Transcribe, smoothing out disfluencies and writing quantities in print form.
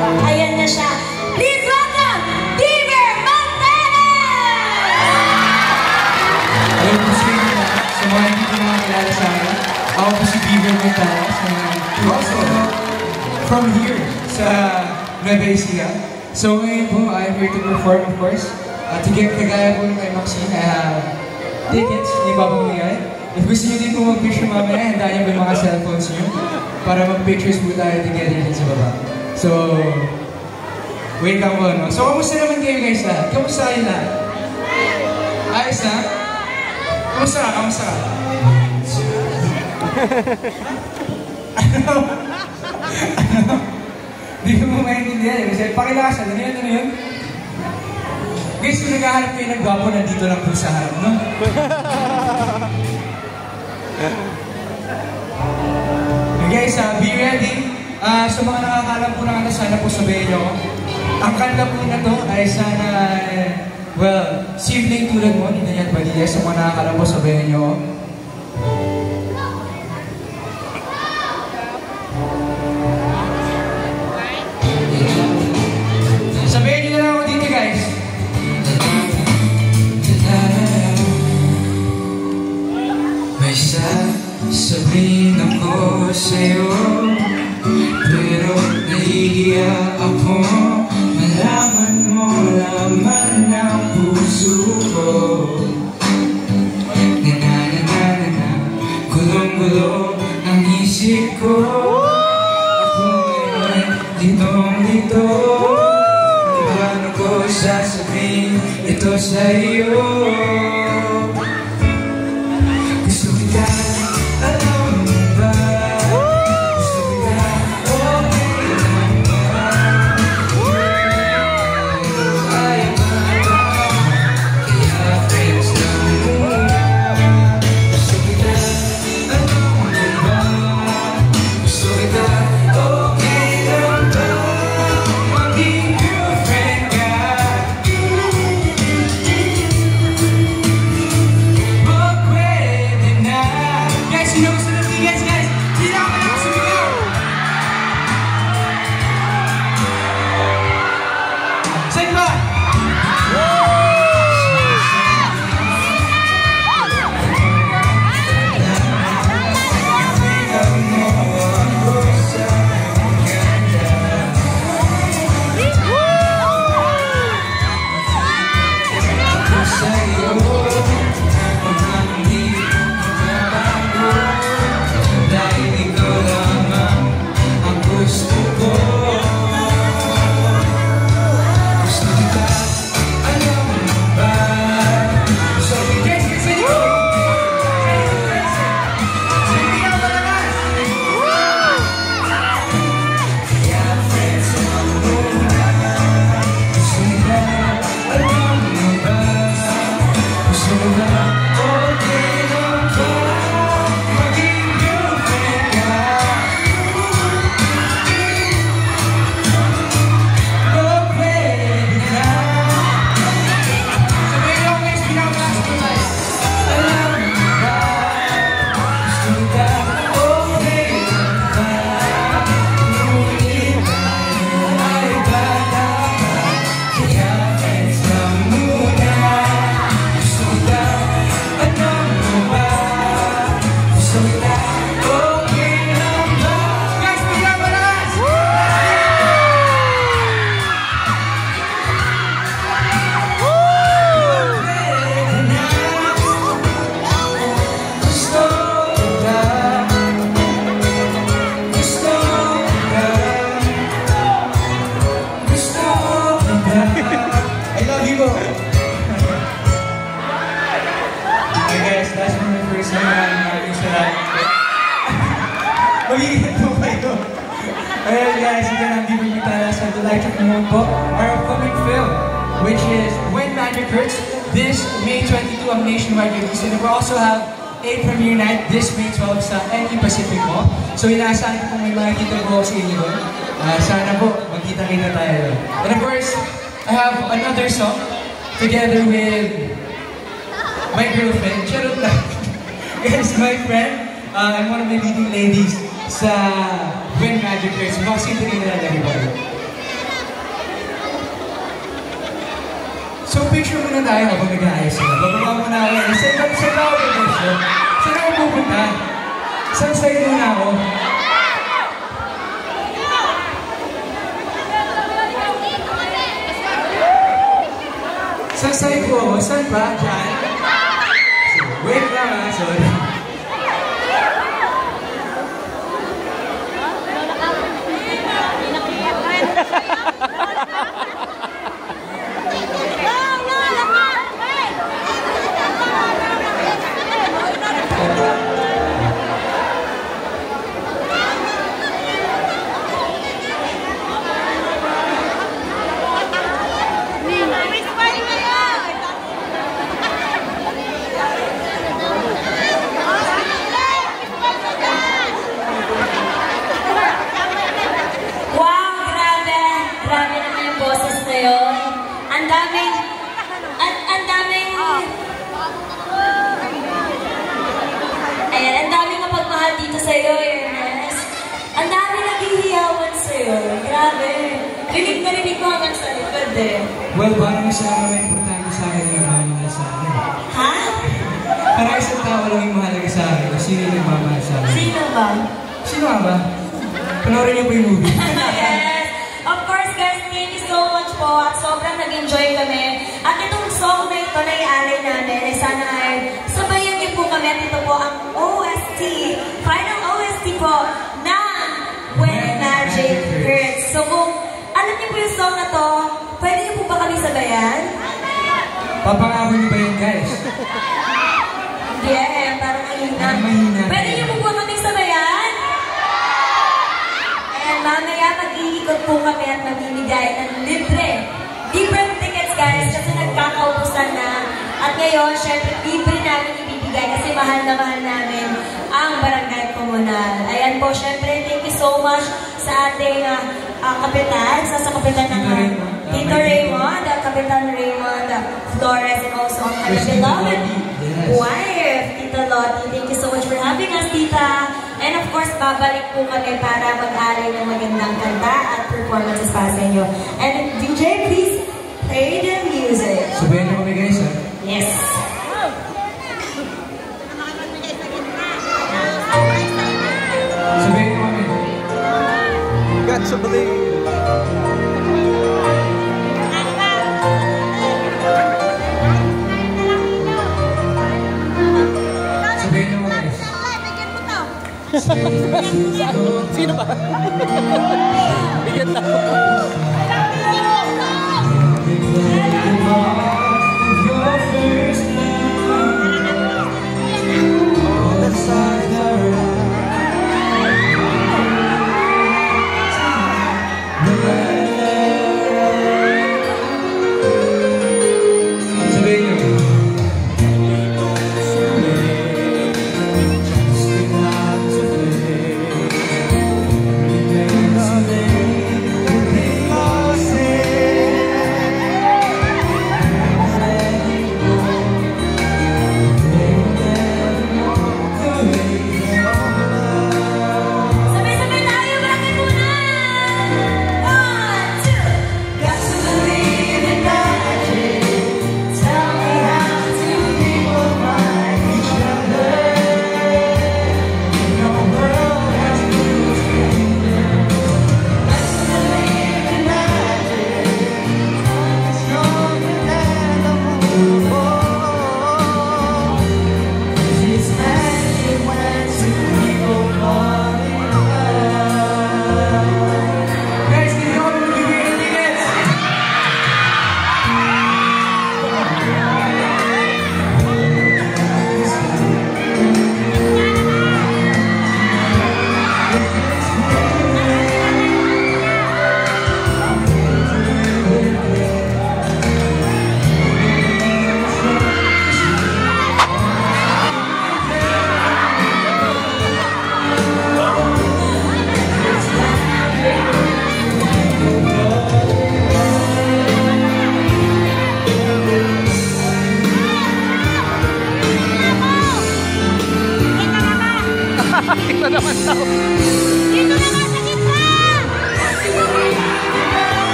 Ayan na siya. Please welcome, Beaver Montanes! Hello po sa inyo na. Sa mga hindi ko nakakilala sa akin, ako po si Beaver Montanes. Also, from here, sa Nueva Ecija. So ngayon po, I'm here to perform, of course. Kagaya po kay Maxine, I have tickets, hindi pa pamigay. If gusto nyo din po mag-picture mamaya, handa nyo ba yung mga cellphones nyo para mag-pictures po tayo together din sa baba. So, wait lang po, no? So, kamusta naman kayo guys lahat? Kamusta kayo lahat? Ayos na? Kamusta ka? Kamusta ka? Hindi ko mo maintindihan eh. Kasi pakilakasan, ano yun? Guys, kung naghahanap kayo ng gwapo, nandito lang po sa harap, no? Guys, be ready. Sa mga nakakalam po na sana po sabihin nyo, ang kanta po na to ay sana, well, simpleng tulad mo, hindi na yan Padilla. Sa mga nakakalam po sabihin nyo, sabihin nyo na lang ako dito guys. May sasabihin ako sa'yo, pero nahihiya ako. Malaman mo laman ng puso ko. Na-na-na-na-na, gulong-gulo ang isip ko. Ako ngayon ditong-dito. Paano ko sasabihin ito sa'yo? Ayan guys, again, I'm Beaver Montanes. I would like to promote po our upcoming film, which is When Magic Hurts, this May 22 ang nationwide release. And we also have a premiere night this May 12 sa NE Pacific po. So inaasahan ko kung may makikita ko sa inyo doon. Sana po, magkita-kita tayo. And of course, I have another song together with my girlfriend, Charot lang. Guys, my friend, I'm one of the leading ladies sa When Magic Hurts. Maxine, tingin na lang everybody. muna tayo habang nag-aayos sila. Bababa muna ako. Saan ba ako mag-version? Saan ako pupunta? Saan side muna ako? Saan side ko ako? Saan ba? Diyan? Wait lang ha, sorry. Ayan, ang daming mapagmahal dito sa'yo, Ernest. Ang daming naghihiyawan sa'yo. Grabe. Rinig na rinig ko hanggang sa likod eh. Well, parang isa lang naman importante sa akin yung nagmamahal sa akin. Ha? Parang isang tao lang yung mahalaga sa akin. Sino yung nagmamahal sa akin? Sino ba? Sino nga ba? Panoorin niyo po yung movie. Yes. Of course, guys, thank you so much po. At sobrang nag-enjoy kami. At itong song na ito na i-alay namin ay sana ay sabayan niyo po kami. At ito po ang OST, final OST po ng When Magic Hurts. So kung alam niyo po yung song na to, pwede niyo po ba kami sabayan? Papangako niyo ba yun, guys? Yeah, parang mahina. Pwede niyo po ba kami sabayan? Ayan, mamaya mag-iikot po kami at mamimigay ng libre tickets, guys, kasi nagkakaubusan na. At ngayon, syempre, libre namin ibibigay kasi mahal na mahal namin ang Barangay Comunal. Ayan po, syempre, thank you so much sa ating kapitan, sa kapitan ng Tito Raymond, Kapitan Raymond Flores, and also ang kanyang beloved wife, Tita Lottie. Thank you so much for having us, Tita. And of course, babalik po kami para mag-alay ng magandang kanta at performances para sa inyo. And DJ, please play the music. Sabayan niyo kami, guys, ha? Yes. Sabayan niyo kami. Got to believe. Sabayan niyo kami, guys. Sino ba? Bigyan na ako.